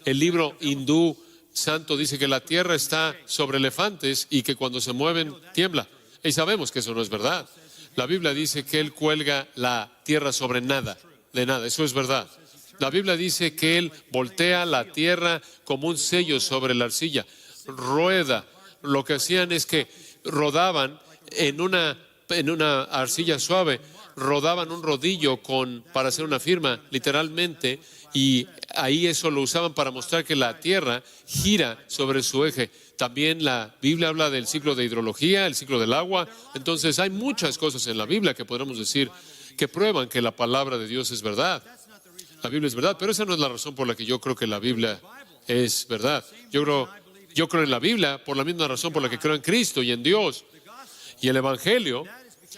libro hindú santo dice que la tierra está sobre elefantes y que cuando se mueven tiembla. Y sabemos que eso no es verdad. La Biblia dice que Él cuelga la tierra sobre nada, de nada. Eso es verdad. La Biblia dice que Él voltea la tierra como un sello sobre la arcilla. Rueda. Lo que hacían es que rodaban en una arcilla suave, rodaban un rodillo para hacer una firma, literalmente, y ahí eso lo usaban para mostrar que la tierra gira sobre su eje. También la Biblia habla del ciclo de hidrología, el ciclo del agua. Entonces hay muchas cosas en la Biblia que podemos decir que prueban que la palabra de Dios es verdad. La Biblia es verdad, pero esa no es la razón por la que yo creo que la Biblia es verdad. Yo creo en la Biblia por la misma razón por la que creo en Cristo y en Dios y el Evangelio.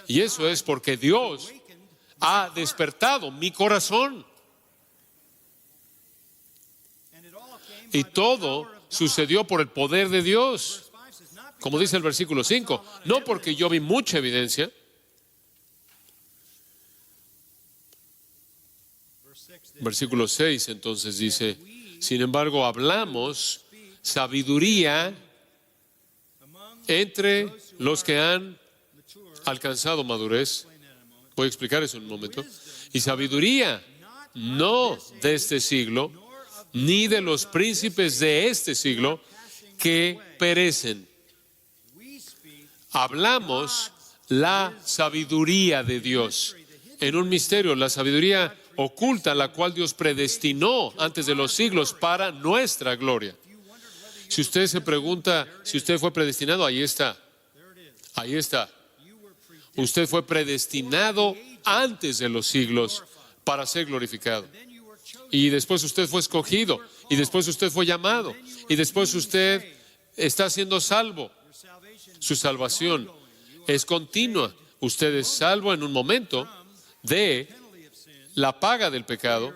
Y eso es porque Dios ha despertado mi corazón. Y todo sucedió por el poder de Dios. Como dice el versículo 5, no porque yo vi mucha evidencia. Versículo 6 entonces dice, sin embargo hablamos sabiduría entre los que han alcanzado madurez. Voy a explicar eso en un momento. Y sabiduría no de este siglo, ni de los príncipes de este siglo que perecen. Hablamos la sabiduría de Dios en un misterio, la sabiduría oculta, la cual Dios predestinó antes de los siglos para nuestra gloria. Si usted se pregunta si usted fue predestinado, ahí está. Ahí está. Usted fue predestinado antes de los siglos para ser glorificado. Y después usted fue escogido. Y después usted fue llamado. Y después usted está siendo salvo. Su salvación es continua. Usted es salvo en un momento de la paga del pecado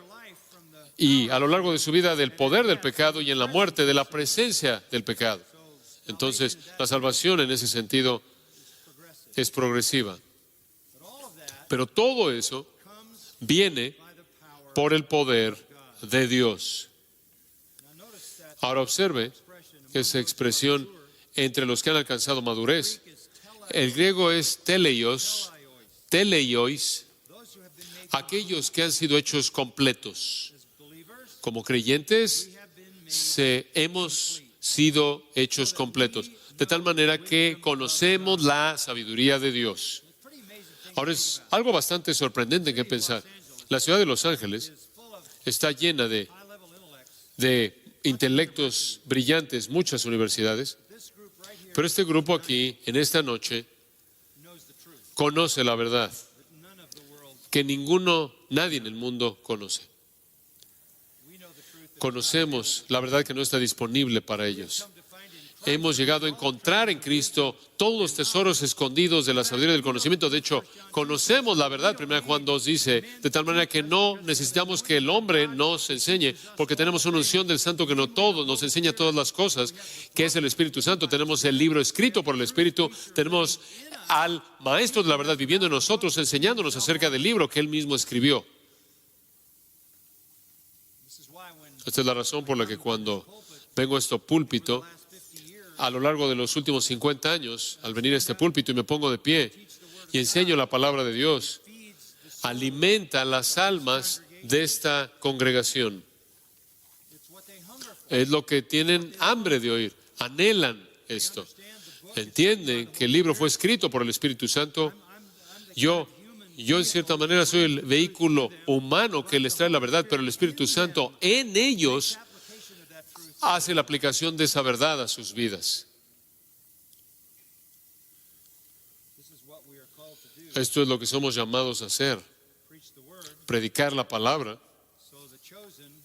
y a lo largo de su vida del poder del pecado y en la muerte de la presencia del pecado. Entonces, la salvación en ese sentido es progresiva. Pero todo eso viene por el poder de Dios. Ahora observe esa expresión entre los que han alcanzado madurez. El griego es teleios, aquellos que han sido hechos completos. Como creyentes, hemos sido hechos completos, de tal manera que conocemos la sabiduría de Dios. Ahora es algo bastante sorprendente que pensar. La ciudad de Los Ángeles está llena de intelectos brillantes, muchas universidades, pero este grupo aquí, en esta noche, conoce la verdad que nadie en el mundo conoce. Conocemos la verdad que no está disponible para ellos. Hemos llegado a encontrar en Cristo todos los tesoros escondidos de la sabiduría del conocimiento. De hecho, conocemos la verdad. 1 Juan 2 dice, de tal manera que no necesitamos que el hombre nos enseñe, porque tenemos una unción del Santo que nos enseña todas las cosas, que es el Espíritu Santo. Tenemos el libro escrito por el Espíritu. Tenemos al Maestro de la verdad viviendo en nosotros, enseñándonos acerca del libro que Él mismo escribió. Esta es la razón por la que cuando vengo a este púlpito, a lo largo de los últimos 50 años, al venir a este púlpito y me pongo de pie y enseño la palabra de Dios, alimenta las almas de esta congregación. Es lo que tienen hambre de oír, anhelan esto. Entienden que el libro fue escrito por el Espíritu Santo. Yo en cierta manera soy el vehículo humano que les trae la verdad, pero el Espíritu Santo en ellos hace la aplicación de esa verdad a sus vidas. Esto es lo que somos llamados a hacer: predicar la palabra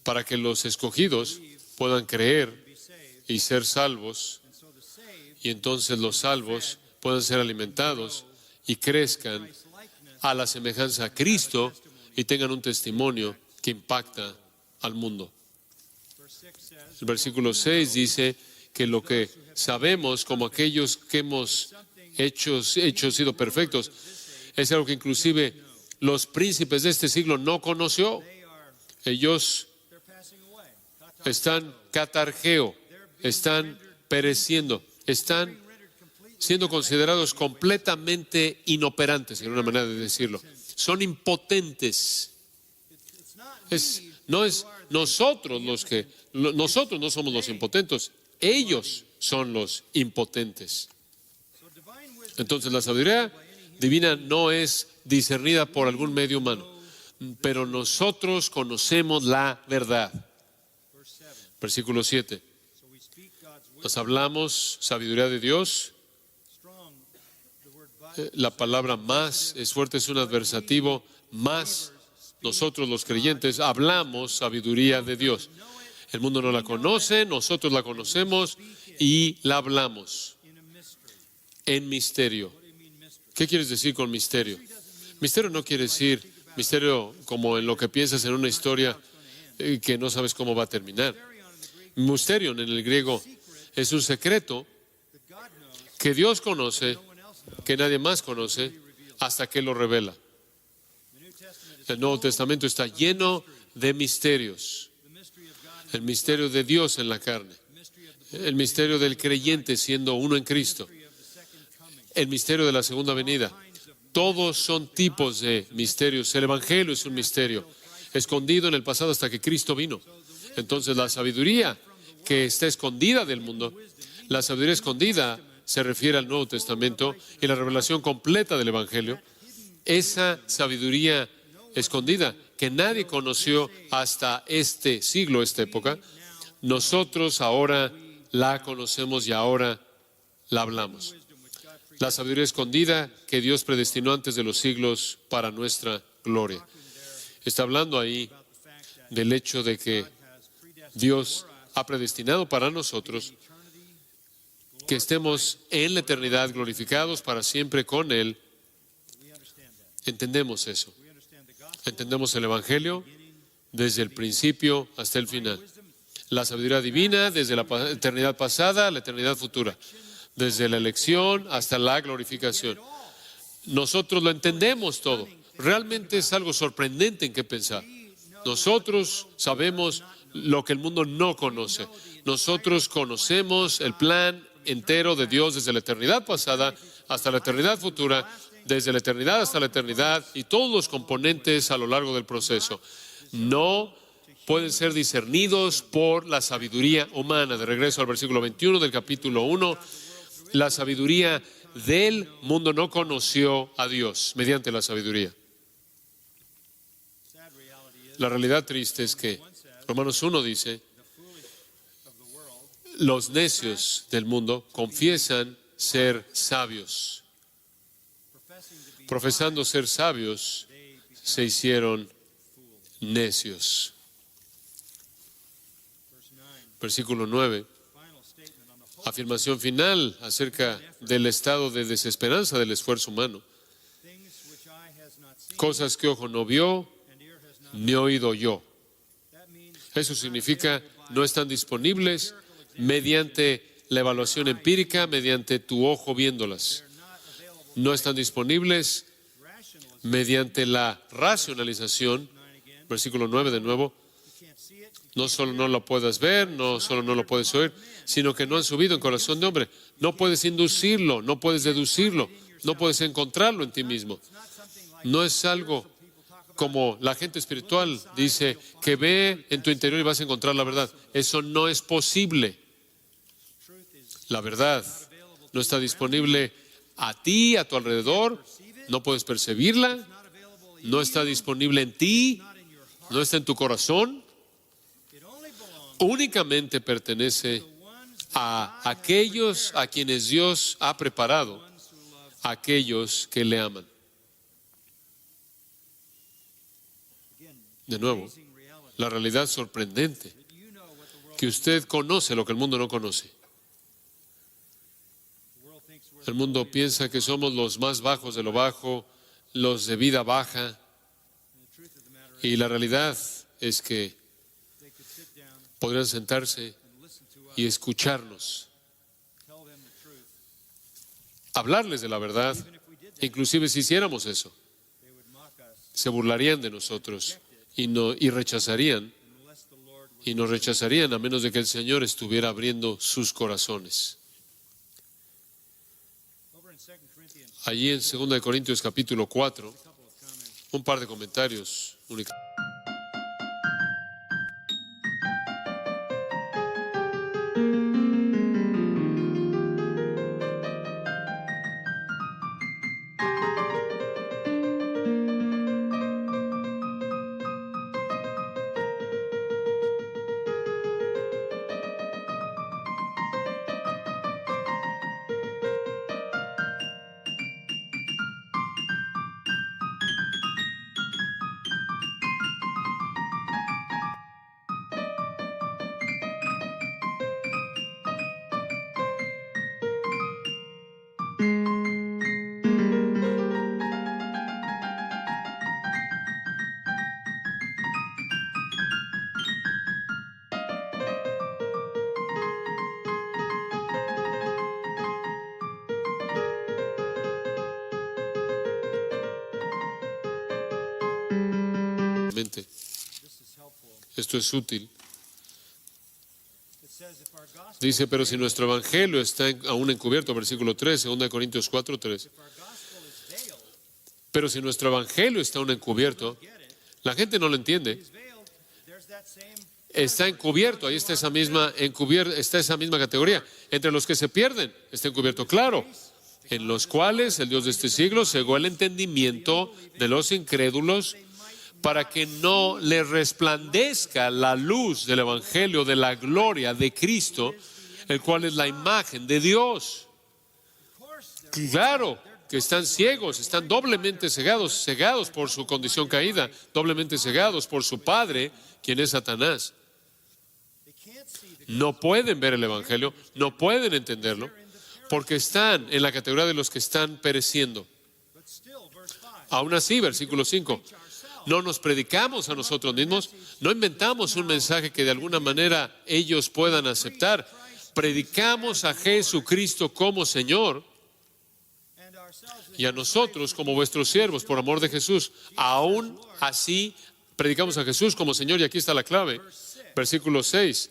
para que los escogidos puedan creer y ser salvos, y entonces los salvos puedan ser alimentados y crezcan a la semejanza a Cristo y tengan un testimonio que impacta al mundo. El versículo 6 dice que lo que sabemos como aquellos que hemos sido perfectos es algo que inclusive los príncipes de este siglo no conoció. Ellos están catargeo, están pereciendo, están siendo considerados completamente inoperantes, en una manera de decirlo. Son impotentes. Nosotros no somos los impotentes, ellos son los impotentes. Entonces la sabiduría divina no es discernida por algún medio humano, pero nosotros conocemos la verdad. Versículo 7. Nos hablamos sabiduría de Dios. La palabra más es fuerte, es un adversativo. Más nosotros los creyentes hablamos sabiduría de Dios. El mundo no la conoce, nosotros la conocemos y la hablamos en misterio. ¿Qué quieres decir con misterio? Misterio no quiere decir misterio como en lo que piensas en una historia que no sabes cómo va a terminar. Misterio en el griego es un secreto que Dios conoce, que nadie más conoce, hasta que lo revela. El Nuevo Testamento está lleno de misterios. El misterio de Dios en la carne, el misterio del creyente siendo uno en Cristo, el misterio de la segunda venida. Todos son tipos de misterios. El Evangelio es un misterio escondido en el pasado hasta que Cristo vino. Entonces la sabiduría que está escondida del mundo, la sabiduría escondida se refiere al Nuevo Testamento y la revelación completa del Evangelio. Esa sabiduría escondida que nadie conoció hasta este siglo, esta época, nosotros ahora la conocemos y ahora la hablamos. La sabiduría escondida que Dios predestinó antes de los siglos para nuestra gloria. Está hablando ahí del hecho de que Dios ha predestinado para nosotros que estemos en la eternidad glorificados para siempre con Él. Entendemos eso. Entendemos el Evangelio desde el principio hasta el final. La sabiduría divina desde la eternidad pasada a la eternidad futura. Desde la elección hasta la glorificación. Nosotros lo entendemos todo. Realmente es algo sorprendente en qué pensar. Nosotros sabemos lo que el mundo no conoce. Nosotros conocemos el plan entero de Dios desde la eternidad pasada hasta la eternidad futura, desde la eternidad hasta la eternidad, y todos los componentes a lo largo del proceso. No pueden ser discernidos por la sabiduría humana. De regreso al versículo 21 del capítulo 1, la sabiduría del mundo no conoció a Dios mediante la sabiduría. La realidad triste es que Romanos 1 dice, los necios del mundo confiesan ser sabios. Profesando ser sabios, se hicieron necios. Versículo 9. Afirmación final acerca del estado de desesperanza del esfuerzo humano. Cosas que ojo no vio, ni oído yo. Eso significa no están disponibles mediante la evaluación empírica, mediante tu ojo viéndolas. No están disponibles mediante la racionalización. Versículo 9 de nuevo. No solo no lo puedas ver, no solo no lo puedes oír, sino que no han subido en corazón de hombre. No puedes inducirlo, no puedes deducirlo, no puedes encontrarlo en ti mismo. No es algo como la gente espiritual dice, que ve en tu interior y vas a encontrar la verdad. Eso no es posible. La verdad no está disponible a ti, a tu alrededor, no puedes percibirla, no está disponible en ti, no está en tu corazón. Únicamente pertenece a aquellos a quienes Dios ha preparado, a aquellos que le aman. De nuevo, la realidad sorprendente, que usted conoce lo que el mundo no conoce. El mundo piensa que somos los más bajos de lo bajo, los de vida baja, y la realidad es que podrían sentarse y escucharnos, hablarles de la verdad. Inclusive si hiciéramos eso, se burlarían de nosotros y rechazarían, y nos rechazarían a menos de que el Señor estuviera abriendo sus corazones. Allí en 2 Corintios capítulo 4, un par de comentarios únicamente. Esto es útil. Dice, pero si nuestro evangelio está aún encubierto, versículo 3, 2 Corintios 4, 3. Pero si nuestro evangelio está aún encubierto, la gente no lo entiende. Está encubierto, ahí está esa misma categoría. Entre los que se pierden, está encubierto, claro, en los cuales el Dios de este siglo cegó el entendimiento de los incrédulos, para que no les resplandezca la luz del evangelio de la gloria de Cristo, el cual es la imagen de Dios. Claro que están ciegos, están doblemente cegados por su condición caída, doblemente cegados por su padre, quien es Satanás. No pueden ver el evangelio, no pueden entenderlo, porque están en la categoría de los que están pereciendo. Aún así, versículo 5. No nos predicamos a nosotros mismos, no inventamos un mensaje que de alguna manera ellos puedan aceptar. Predicamos a Jesucristo como Señor y a nosotros como vuestros siervos por amor de Jesús. Aún así, predicamos a Jesús como Señor, y aquí está la clave. Versículo 6.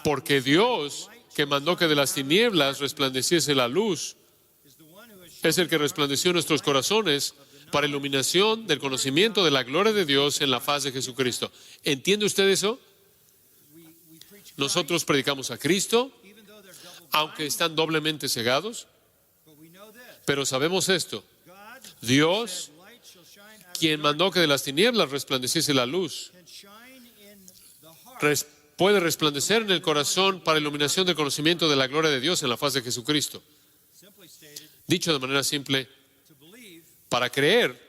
Porque Dios que mandó que de las tinieblas resplandeciese la luz, es el que resplandeció en nuestros corazones para iluminación del conocimiento de la gloria de Dios en la faz de Jesucristo. ¿Entiende usted eso? Nosotros predicamos a Cristo, aunque están doblemente cegados, pero sabemos esto. Dios, quien mandó que de las tinieblas resplandeciese la luz, puede resplandecer en el corazón para iluminación del conocimiento de la gloria de Dios en la faz de Jesucristo. Dicho de manera simple, para creer,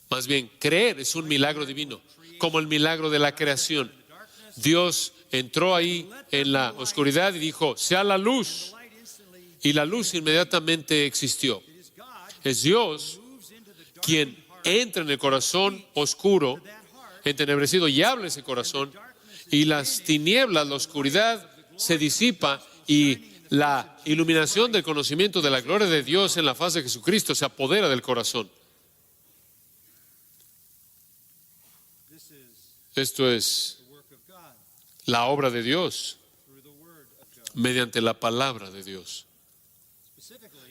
más bien, creer es un milagro divino, como el milagro de la creación. Dios entró ahí en la oscuridad y dijo, sea la luz. Y la luz inmediatamente existió. Es Dios quien entra en el corazón oscuro, entenebrecido, y habla ese corazón, y las tinieblas, la oscuridad se disipa y la iluminación del conocimiento de la gloria de Dios en la faz de Jesucristo se apodera del corazón. Esto es la obra de Dios mediante la palabra de Dios.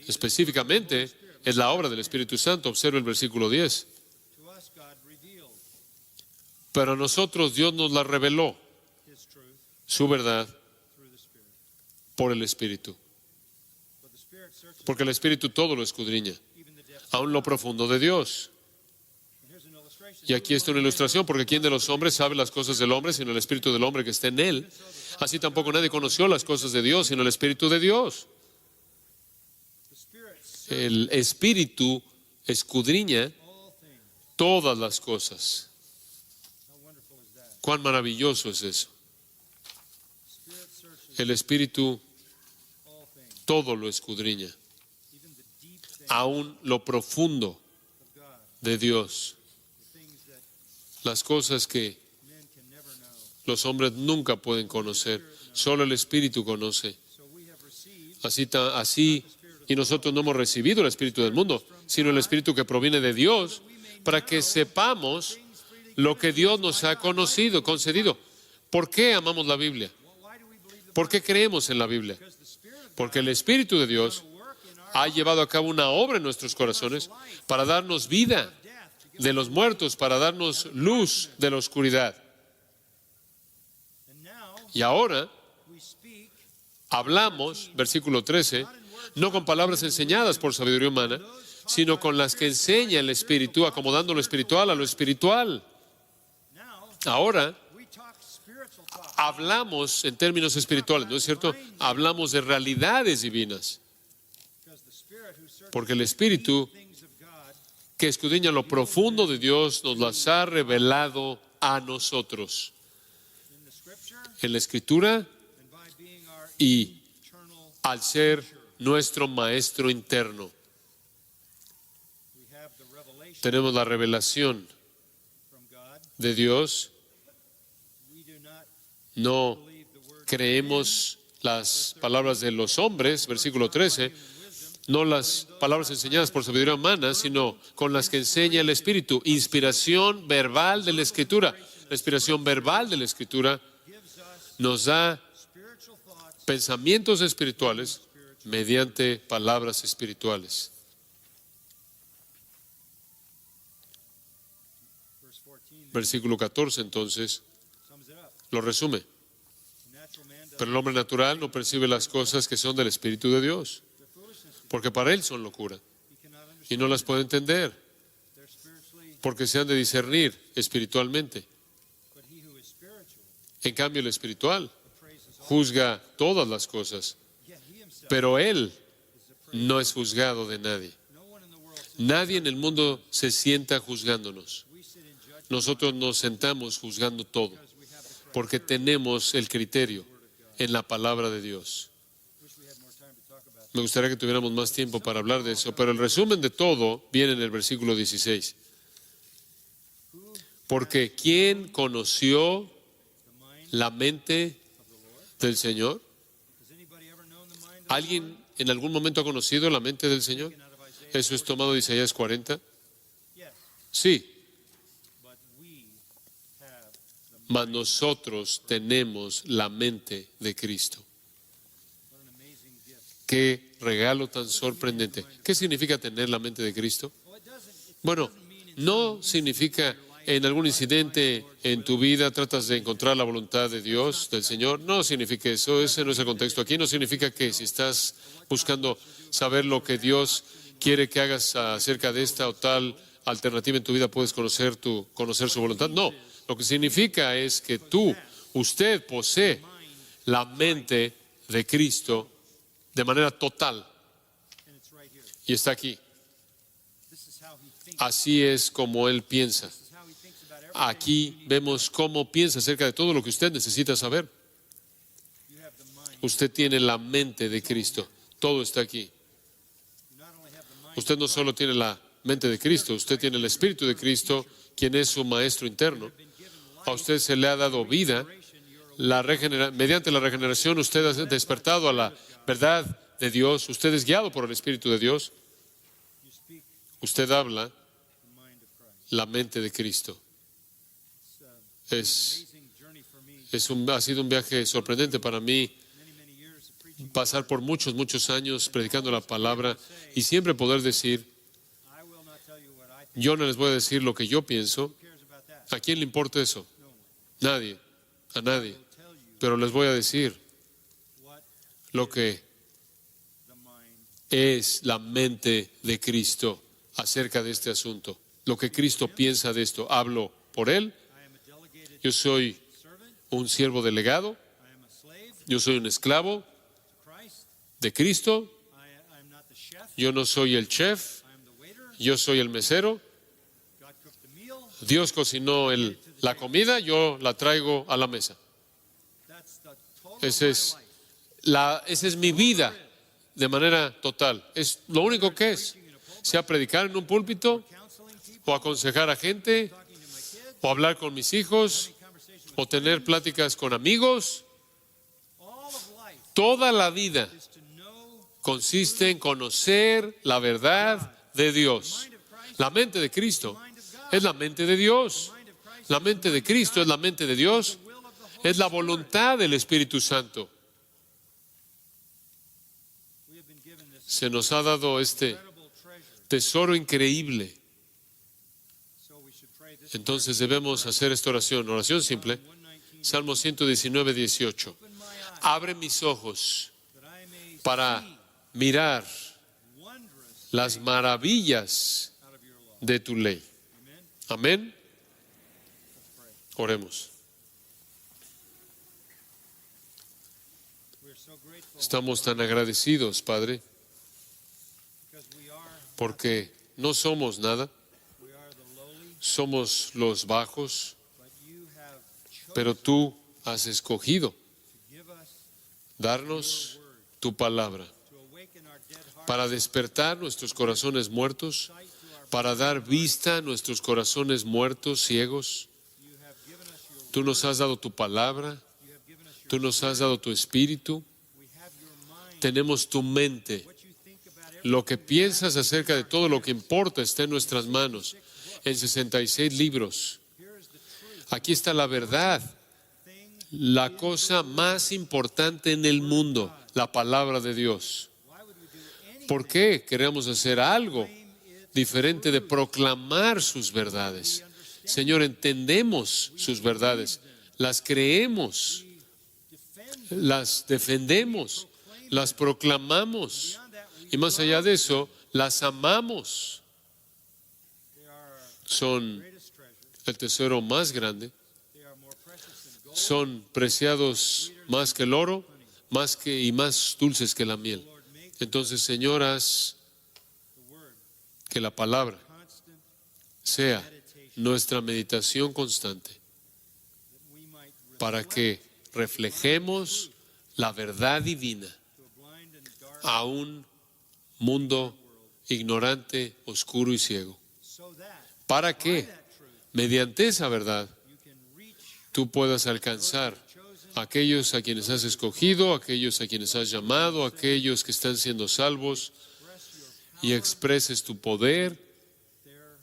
Específicamente, es la obra del Espíritu Santo. Observa el versículo 10. Pero a nosotros Dios nos la reveló, su verdad, por el Espíritu. Porque el Espíritu todo lo escudriña, aún lo profundo de Dios. Y aquí está una ilustración, porque ¿quién de los hombres sabe las cosas del hombre sino el Espíritu del hombre que está en él? Así tampoco nadie conoció las cosas de Dios sino el Espíritu de Dios. El Espíritu escudriña todas las cosas. Cuán maravilloso es eso. El Espíritu todo lo escudriña, aún lo profundo de Dios. Las cosas que los hombres nunca pueden conocer, solo el Espíritu conoce. Así, y nosotros no hemos recibido el Espíritu del mundo, sino el Espíritu que proviene de Dios, para que sepamos lo que Dios nos ha concedido. ¿Por qué amamos la Biblia? ¿Por qué creemos en la Biblia? Porque el Espíritu de Dios ha llevado a cabo una obra en nuestros corazones para darnos vida de los muertos, para darnos luz de la oscuridad. Y ahora hablamos, versículo 13, no con palabras enseñadas por sabiduría humana, sino con las que enseña el Espíritu, acomodando lo espiritual a lo espiritual. Ahora hablamos en términos espirituales, ¿no es cierto? Hablamos de realidades divinas. Porque el Espíritu que escudriña lo profundo de Dios nos las ha revelado a nosotros. En la Escritura y al ser nuestro Maestro interno. Tenemos la revelación de Dios. No creemos las palabras de los hombres, versículo 13, no las palabras enseñadas por sabiduría humana, sino con las que enseña el Espíritu. Inspiración verbal de la Escritura. La inspiración verbal de la Escritura nos da pensamientos espirituales mediante palabras espirituales. Versículo 14, entonces, lo resume. Pero el hombre natural no percibe las cosas que son del Espíritu de Dios, porque para él son locura, y no las puede entender, porque se han de discernir espiritualmente. En cambio, el espiritual juzga todas las cosas, pero él no es juzgado de nadie. Nadie en el mundo se sienta juzgándonos. Nosotros nos sentamos juzgando todo, porque tenemos el criterio en la palabra de Dios. Me gustaría que tuviéramos más tiempo para hablar de eso, pero el resumen de todo viene en el versículo 16. Porque ¿quién conoció la mente del Señor? ¿Alguien en algún momento ha conocido la mente del Señor? ¿Eso es tomado de Isaías 40? Sí. Mas nosotros tenemos la mente de Cristo. Qué regalo tan sorprendente. ¿Qué significa tener la mente de Cristo? Bueno, no significa en algún incidente en tu vida tratas de encontrar la voluntad de Dios, del Señor. No significa eso, ese no es el contexto aquí. No significa que si estás buscando saber lo que Dios quiere que hagas acerca de esta o tal alternativa en tu vida, puedes conocer su voluntad. No, lo que significa es que usted posee la mente de Cristo de manera total. Y está aquí. Así es como Él piensa. Aquí vemos cómo piensa acerca de todo lo que usted necesita saber. Usted tiene la mente de Cristo. Todo está aquí. Usted no solo tiene la mente de Cristo, usted tiene el Espíritu de Cristo, quien es su maestro interno. A usted se le ha dado vida. Mediante la regeneración usted ha despertado a la verdad de Dios. Usted es guiado por el Espíritu de Dios. Usted habla la mente de Cristo. Ha sido un viaje sorprendente para mí pasar por muchos años predicando la palabra y siempre poder decir, yo no les voy a decir lo que yo pienso. ¿A quién le importa eso? Nadie, a nadie. Pero les voy a decir lo que es la mente de Cristo acerca de este asunto. Lo que Cristo piensa de esto. Hablo por Él. Yo soy un siervo delegado. Yo soy un esclavo de Cristo. Yo no soy el chef. Yo soy el mesero. Dios cocinó la comida, yo la traigo a la mesa. Esa es mi vida de manera total. Es lo único que es. Sea predicar en un púlpito, o aconsejar a gente, o hablar con mis hijos, o tener pláticas con amigos. Toda la vida consiste en conocer la verdad de Dios. La mente de Cristo es la mente de Dios. La mente de Cristo es la mente de Dios. Es la voluntad del Espíritu Santo. Se nos ha dado este tesoro increíble. Entonces debemos hacer esta oración simple. Salmo 119, 18. Abre mis ojos para mirar las maravillas de tu ley. Amén. Oremos. Estamos tan agradecidos, Padre, porque no somos nada, somos los bajos, pero tú has escogido darnos tu palabra para despertar nuestros corazones muertos, para dar vista a nuestros corazones muertos, ciegos. Tú nos has dado tu palabra, tú nos has dado tu espíritu, tenemos tu mente. Lo que piensas acerca de todo lo que importa está en nuestras manos, en 66 libros. Aquí está la verdad, la cosa más importante en el mundo, la palabra de Dios. ¿Por qué queremos hacer algo diferente de proclamar sus verdades? Señor, entendemos sus verdades, las creemos, las defendemos, las proclamamos y más allá de eso, las amamos. Son el tesoro más grande, son preciados más que el oro, y más dulces que la miel. Entonces, Señor, haz que la palabra sea nuestra meditación constante para que reflejemos la verdad divina a un mundo ignorante, oscuro y ciego. Para que, mediante esa verdad, tú puedas alcanzar a aquellos a quienes has escogido, a aquellos a quienes has llamado, a aquellos que están siendo salvos, y expreses tu poder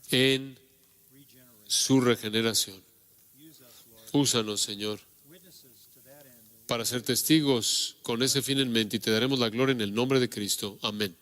en su regeneración. Úsanos, Señor, para ser testigos con ese fin en mente y te daremos la gloria en el nombre de Cristo. Amén.